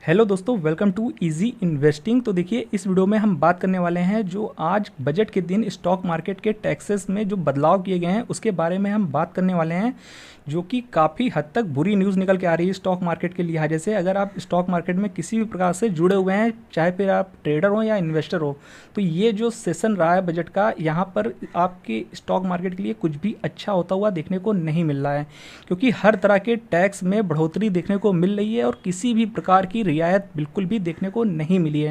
Hello दोस्तों, welcome to easy investing. तो देखिए, इस वीडियो में हम बात करने वाले हैं जो आज बजट के दिन स्टॉक मार्केट के टैक्सेस में जो बदलाव किए गए हैं उसके बारे में हम बात करने वाले हैं, जो कि काफ़ी हद तक बुरी न्यूज़ निकल के आ रही है स्टॉक मार्केट के लिहाजे से। अगर आप स्टॉक मार्केट में किसी भी प्रकार से जुड़े हुए हैं, चाहे फिर आप ट्रेडर हो या इन्वेस्टर हो, तो ये जो सेशन रहा है बजट का, यहाँ पर आपके स्टॉक मार्केट के लिए कुछ भी अच्छा होता हुआ देखने को नहीं मिल रहा है, क्योंकि हर तरह के टैक्स में बढ़ोतरी देखने को मिल रही है और किसी भी प्रकार की रियायत बिल्कुल भी देखने को नहीं मिली है।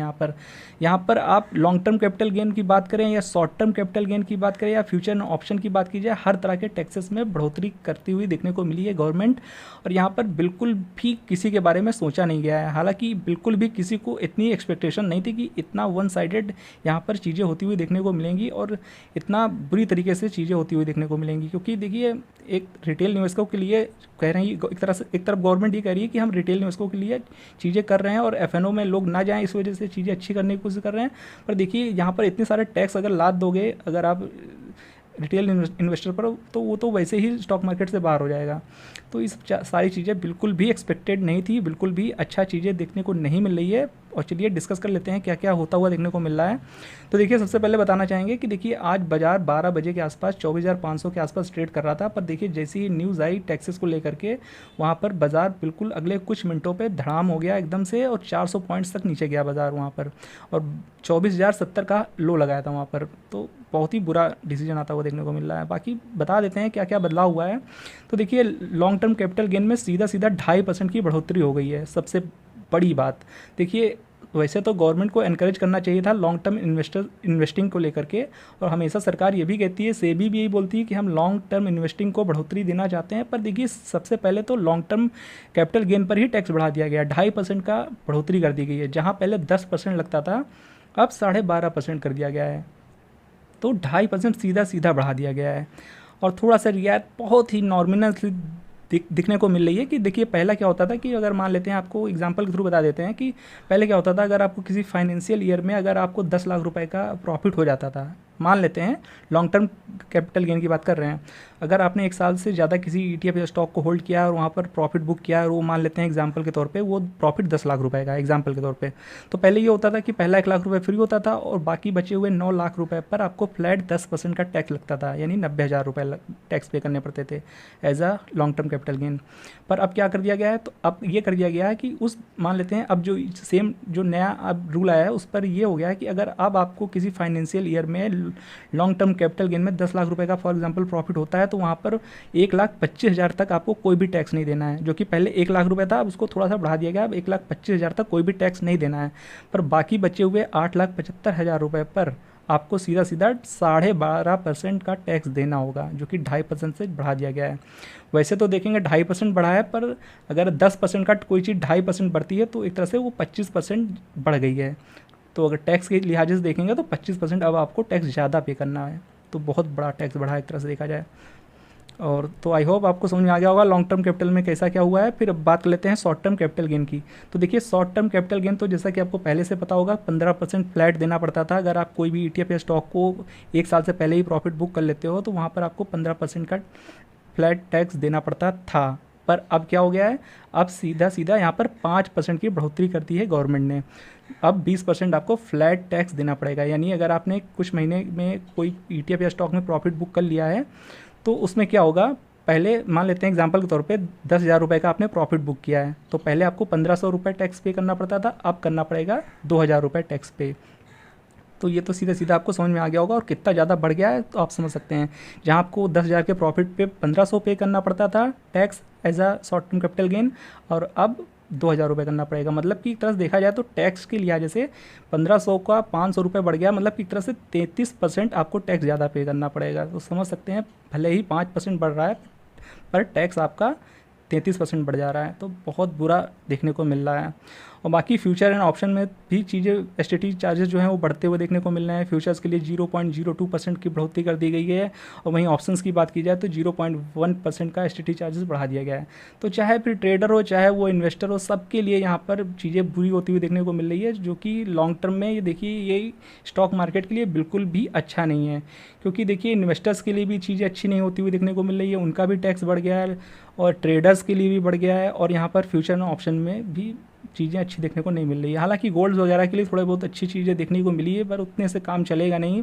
यहाँ पर आप लॉन्ग टर्म कैपिटल गेन की बात करें या शॉर्ट टर्म कैपिटल गेन की बात करें या फ्यूचर ऑप्शन की बात की जाए, हर तरह के टैक्सेस में बढ़ोतरी करती हुई देखने को मिली है गवर्नमेंट। और यहाँ पर बिल्कुल भी किसी के बारे में सोचा नहीं गया है। हालांकि बिल्कुल भी किसी को इतनी एक्सपेक्टेशन नहीं थी कि इतना वन साइडेड यहाँ पर चीज़ें होती हुई देखने को मिलेंगी और इतना बुरी तरीके से चीज़ें होती हुई देखने को मिलेंगी। क्योंकि देखिए, एक रिटेल निवेशकों के लिए कह रहे हैं, एक तरफ गवर्नमेंट ये कह रही है कि हम रिटेल निवेशकों के लिए चीज़ें कर रहे हैं और एफएनओ में लोग ना जाएं, इस वजह से चीज़ें अच्छी करने की कोशिश कर रहे हैं। पर देखिए, यहाँ पर इतने सारे टैक्स अगर लाद दोगे अगर आप रिटेल इन्वेस्टर पर, तो वो तो वैसे ही स्टॉक मार्केट से बाहर हो जाएगा। तो इस सारी चीज़ें बिल्कुल भी एक्सपेक्टेड नहीं थी, बिल्कुल भी अच्छा चीज़ें देखने को नहीं मिल रही है। और चलिए डिस्कस कर लेते हैं क्या क्या होता हुआ देखने को मिल रहा है। तो देखिए, सबसे पहले बताना चाहेंगे कि देखिए, आज बाजार 12 बजे के आसपास 24,500 के आसपास ट्रेड कर रहा था। पर देखिए, जैसे ही न्यूज़ आई टैक्सेस को लेकर के, वहाँ पर बाजार बिल्कुल अगले कुछ मिनटों पे धड़ाम हो गया एकदम से और 400 पॉइंट्स तक नीचे गया बाजार वहाँ पर, और 24,070 का लो लगाया था वहाँ पर। तो बहुत ही बुरा डिसीजन आता हुआ देखने को मिल रहा है। बाकी बता देते हैं क्या क्या बदलाव हुआ है। तो देखिए, लॉन्ग टर्म कैपिटल गेन में सीधा सीधा 2.5% की बढ़ोतरी हो गई है। सबसे बड़ी बात देखिए, वैसे तो गवर्नमेंट को एनकरेज करना चाहिए था लॉन्ग टर्म इन्वेस्टिंग को लेकर के, और हमेशा सरकार ये भी कहती है, सेबी भी यही बोलती है कि हम लॉन्ग टर्म इन्वेस्टिंग को बढ़ोतरी देना चाहते हैं। पर देखिए, सबसे पहले तो लॉन्ग टर्म कैपिटल गेन पर ही टैक्स बढ़ा दिया गया, 2.5% का बढ़ोतरी कर दी गई है। जहाँ पहले 10% लगता था, अब 12.5% कर दिया गया है। तो 2.5% सीधा सीधा बढ़ा दिया गया है। और थोड़ा सा रियायत बहुत ही नॉर्मिनल दिखने को मिल रही है। कि देखिए, पहला क्या होता था कि अगर मान लेते हैं, आपको एग्जांपल के थ्रू बता देते हैं कि पहले क्या होता था, अगर आपको किसी फाइनेंशियल ईयर में अगर आपको 10 लाख रुपए का प्रॉफिट हो जाता था, मान लेते हैं लॉन्ग टर्म कैपिटल गेन की बात कर रहे हैं, अगर आपने एक साल से ज़्यादा किसी ईटीएफ या स्टॉक को होल्ड किया और वहाँ पर प्रॉफिट बुक किया, और वो मान लेते हैं एग्जांपल के तौर पे वो प्रॉफिट 10 लाख रुपए का एग्जांपल के तौर पे, तो पहले ये होता था कि पहला 1 लाख रुपए फ्री होता था और बाकी बचे हुए 9 लाख रुपए पर आपको फ्लैट 10% का टैक्स लगता था, यानी 90,000 रुपये टैक्स पे करने पड़ते थे as a long term capital gain. पर अब क्या कर दिया गया है, तो अब ये कर दिया गया है कि उस मान लेते हैं, अब जो सेम जो नया अब रूल आया है उस पर ये हो गया है कि अगर अब आपको किसी फाइनेंशियल ईयर में लॉन्ग टर्म कैपिटल गेन में 10 लाख रुपए का फॉर एग्जांपल प्रॉफिट होता है, तो वहाँ पर 1,25,000 तक आपको कोई भी टैक्स नहीं देना है। जो कि पहले 1 लाख रुपए था, अब उसको थोड़ा सा बढ़ा दिया गया, अब 1,25,000 तक कोई भी टैक्स नहीं देना है। पर बाकी बचे हुए 8,75,000 रुपये पर आपको सीधा सीधा 12.5% का टैक्स देना होगा, जो कि 2.5% से बढ़ा दिया गया है। वैसे तो देखेंगे 2.5% बढ़ा है, पर अगर 10% का कोई चीज़ 2.5% बढ़ती है तो एक तरह से वो 25% बढ़ गई है। तो अगर टैक्स के लिहाजे से देखेंगे तो 25% अब आपको टैक्स ज़्यादा पे करना है। तो बहुत बड़ा टैक्स बढ़ा है एक तरह से देखा जाए। और तो आई होप आपको समझ में आ गया होगा लॉन्ग टर्म कैपिटल में कैसा क्या हुआ है। फिर अब बात कर लेते हैं शॉर्ट टर्म कैपिटल गेन की। तो देखिए, शॉर्ट टर्म कैपिटल गेन तो जैसा कि आपको पहले से पता होगा 15% फ्लैट देना पड़ता था। अगर आप कोई भी ईटीएफ या स्टॉक को एक साल से पहले ही प्रॉफिट बुक कर लेते हो तो वहाँ पर आपको 15% का फ्लैट टैक्स देना पड़ता था। पर अब क्या हो गया है, अब सीधा सीधा यहाँ पर 5% की बढ़ोतरी कर दी है गवर्नमेंट ने। अब 20% आपको फ्लैट टैक्स देना पड़ेगा। यानी अगर आपने कुछ महीने में कोई ईटीएफ या स्टॉक में प्रॉफिट बुक कर लिया है, तो उसमें क्या होगा, पहले मान लेते हैं एग्जांपल के तौर पे 10,000 रुपये का आपने प्रॉफिट बुक किया है, तो पहले आपको 1,500 रुपये टैक्स पे करना पड़ता था, अब करना पड़ेगा 2,000 रुपये टैक्स पे। तो ये तो सीधा सीधा आपको समझ में आ गया होगा। और कितना ज़्यादा बढ़ गया है तो आप समझ सकते हैं। जहाँ आपको 10,000 के प्रॉफिट पे 1,500 पे करना पड़ता था tax as a short term capital gain, और अब 2,000 रुपये करना पड़ेगा। मतलब कि एक तरह से देखा जाए तो टैक्स के लिहाज से 1,500 का 500 रुपये बढ़ गया। मतलब कि एक तरह से 33% आपको टैक्स ज़्यादा पे करना पड़ेगा। तो समझ सकते हैं, भले ही 5% बढ़ रहा है पर टैक्स आपका 33% बढ़ जा रहा है। तो बहुत बुरा देखने को मिल रहा है। और बाकी फ्यूचर एंड ऑप्शन में भी चीज़ें, एसटीटी चार्जेस जो हैं वो बढ़ते हुए देखने को मिल रहे हैं। फ्यूचर्स के लिए 0.02% की बढ़ोतरी कर दी गई है, और वहीं ऑप्शंस की बात की जाए तो 0.1% का एसटीटी चार्जेस बढ़ा दिया गया है। तो चाहे फिर ट्रेडर हो चाहे वो इन्वेस्टर हो, सबके लिए यहाँ पर चीज़ें बुरी होती हुई देखने को मिल रही है, जो कि लॉन्ग टर्म में ये देखिए, ये स्टॉक मार्केट के लिए बिल्कुल भी अच्छा नहीं है। क्योंकि देखिए, इन्वेस्टर्स के लिए भी चीज़ें अच्छी नहीं होती हुई देखने को मिल रही है, उनका भी टैक्स बढ़ गया है और ट्रेडर्स के लिए भी बढ़ गया है, और यहाँ पर फ्यूचर ऑप्शन में भी चीज़ें अच्छी देखने को नहीं मिल रही है। हालांकि गोल्ड वगैरह के लिए थोड़े बहुत अच्छी चीज़ें देखने को मिली है, पर उतने से काम चलेगा नहीं।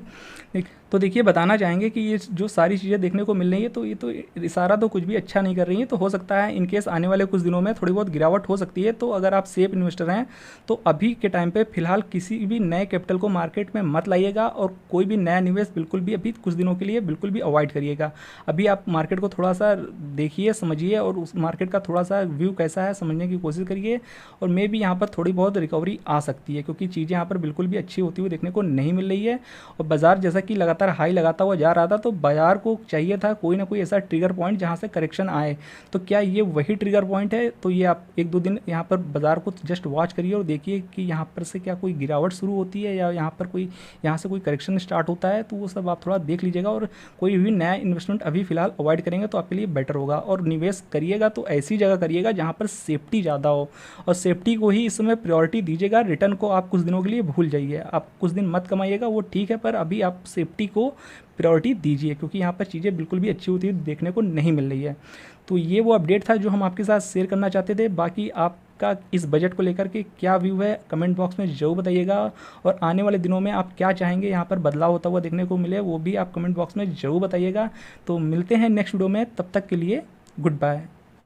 तो देखिए बताना चाहेंगे कि ये जो सारी चीज़ें देखने को मिल रही है, तो ये तो इशारा तो कुछ भी अच्छा नहीं कर रही है। तो हो सकता है इनकेस आने वाले कुछ दिनों में थोड़ी बहुत गिरावट हो सकती है। तो अगर आप सेफ इन्वेस्टर हैं तो अभी के टाइम पे फिलहाल किसी भी नए कैपिटल को मार्केट में मत लाइएगा, और कोई भी नया निवेश बिल्कुल भी अभी कुछ दिनों के लिए बिल्कुल भी अवॉइड करिएगा। अभी आप मार्केट को थोड़ा सा देखिए, समझिए, और उस मार्केट का थोड़ा सा व्यू कैसा है समझने की कोशिश करिए। और मे भी यहाँ पर थोड़ी बहुत रिकवरी आ सकती है, क्योंकि चीज़ें यहाँ पर बिल्कुल भी अच्छी होती हुई देखने को नहीं मिल रही है। और बाजार जैसा कि लगातार हाई लगाता हुआ जा रहा था, तो बाजार को चाहिए था कोई ना कोई ऐसा ट्रिगर पॉइंट जहाँ से करेक्शन आए। तो क्या ये वही ट्रिगर पॉइंट है? तो ये आप एक दो दिन यहाँ पर बाजार को जस्ट वॉच करिए और देखिए कि यहाँ पर से क्या कोई गिरावट शुरू होती है, या यहाँ से कोई करेक्शन स्टार्ट होता है। तो वो सब आप थोड़ा देख लीजिएगा, और कोई भी नया इन्वेस्टमेंट अभी फिलहाल अवॉइड करेंगे तो आपके लिए बेटर होगा। और निवेश करिएगा तो ऐसी जगह करिएगा जहाँ पर सेफ्टी ज़्यादा हो, और सेफ्टी को ही इस समय प्रायोरिटी दीजिएगा। रिटर्न को आप कुछ दिनों के लिए भूल जाइए, आप कुछ दिन मत कमाइएगा वो ठीक है, पर अभी आप सेफ्टी को प्रायोरिटी दीजिए, क्योंकि यहाँ पर चीज़ें बिल्कुल भी अच्छी होती हुई देखने को नहीं मिल रही है। तो ये वो अपडेट था जो हम आपके साथ शेयर करना चाहते थे। बाकी आपका इस बजट को लेकर के क्या व्यू है कमेंट बॉक्स में ज़रूर बताइएगा, और आने वाले दिनों में आप क्या चाहेंगे यहाँ पर बदलाव होता हुआ देखने को मिले, वो भी आप कमेंट बॉक्स में ज़रूर बताइएगा। तो मिलते हैं नेक्स्ट वीडियो में, तब तक के लिए गुड बाय।